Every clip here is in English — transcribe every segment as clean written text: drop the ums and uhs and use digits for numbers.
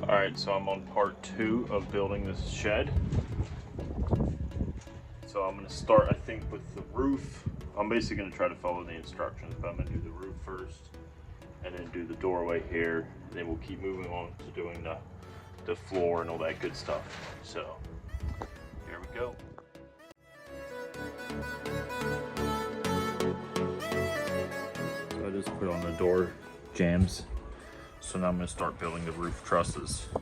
Alright, so I'm on part 2 of building this shed. So I'm going to start, I think, with the roof. I'm basically going to try to follow the instructions, but I'm going to do the roof first, and then do the doorway here, and then we'll keep moving on to doing the floor and all that good stuff. So, here we go. So I just put on the door jambs. So now I'm going to start building the roof trusses. I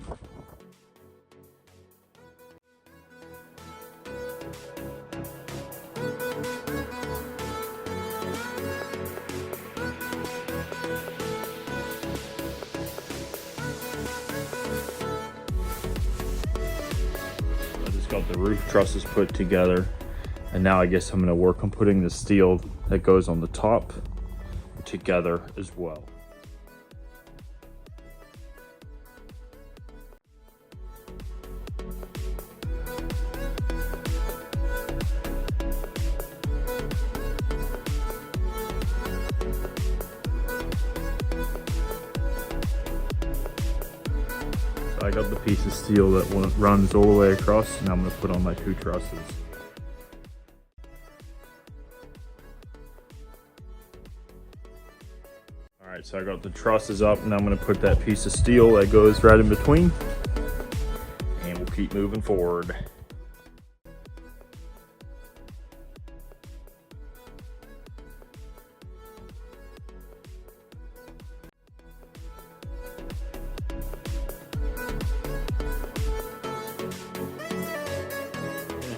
just got the roof trusses put together, and now I guess I'm going to work on putting the steel that goes on the top together as well. I got the piece of steel that runs all the way across, and I'm going to put on my 2 trusses. Alright, so I got the trusses up, and I'm going to put that piece of steel that goes right in between, and we'll keep moving forward.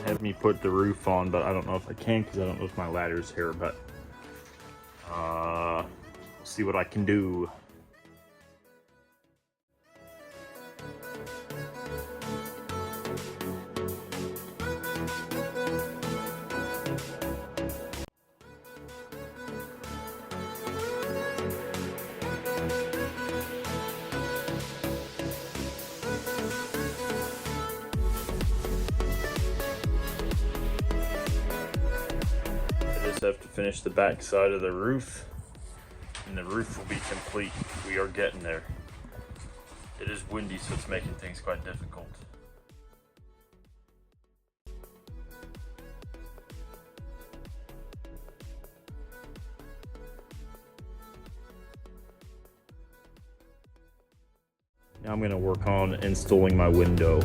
Have me put the roof on, but I don't know if I can because I don't know if my ladder's here, but see what I can do. Have to finish the back side of the roof, and the roof will be complete. We are getting there. It is windy, so it's making things quite difficult. Now I'm going to work on installing my window.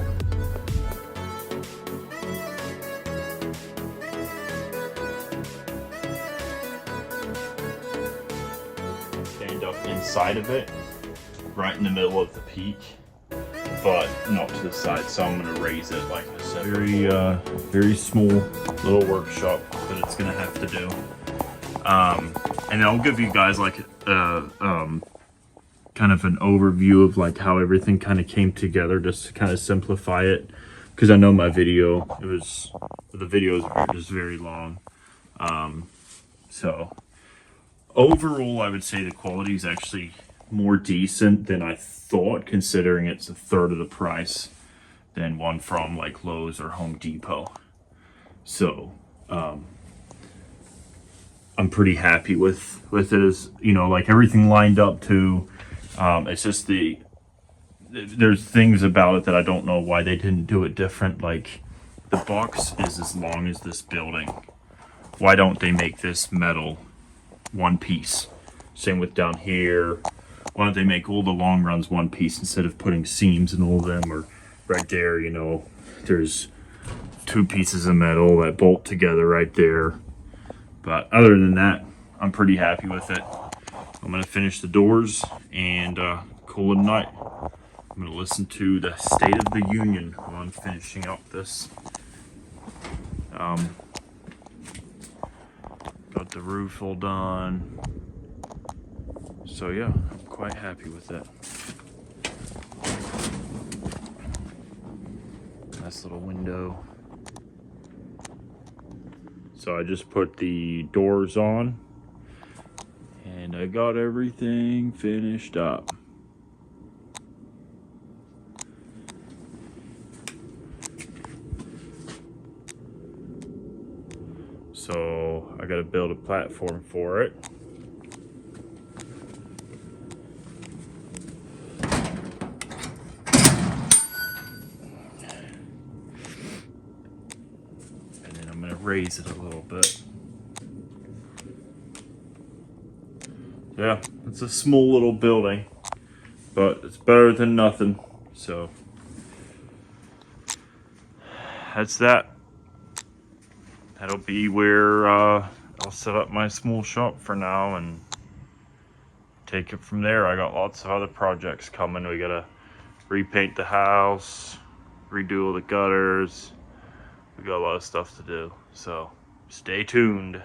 Inside of it, right in the middle of the peak, but not to the side, so I'm going to raise it like this. Very small little workshop that it's going to have to do. And I'll give you guys like kind of an overview of like how everything kind of came together, just to kind of simplify it, because I know my video, the videos are just very long. So overall, I would say the quality is actually more decent than I thought, considering it's a third of the price than one from like Lowe's or Home Depot. So I'm pretty happy with it, as you know, like everything lined up to. It's just there's things about it that I don't know why they didn't do it different. Like the box is as long as this building. Why don't they make this metal one piece? Same with down here. Why don't they make all the long runs one piece instead of putting seams in all of them? Or right there, you know, there's 2 pieces of metal that bolt together right there. But other than that, I'm pretty happy with it. I'm gonna finish the doors and call it a night. I'm gonna listen to the State of the Union while I'm finishing up this. Got the roof all done. So yeah, I'm quite happy with it. Nice little window. So I just put the doors on, and I got everything finished up. So I got to build a platform for it. raise it a little bit. Yeah, it's a small little building, but it's better than nothing. So that's that. That'll be where I'll set up my small shop for now and take it from there. I got lots of other projects coming. We gotta repaint the house, redo all the gutters. We got a lot of stuff to do, so stay tuned.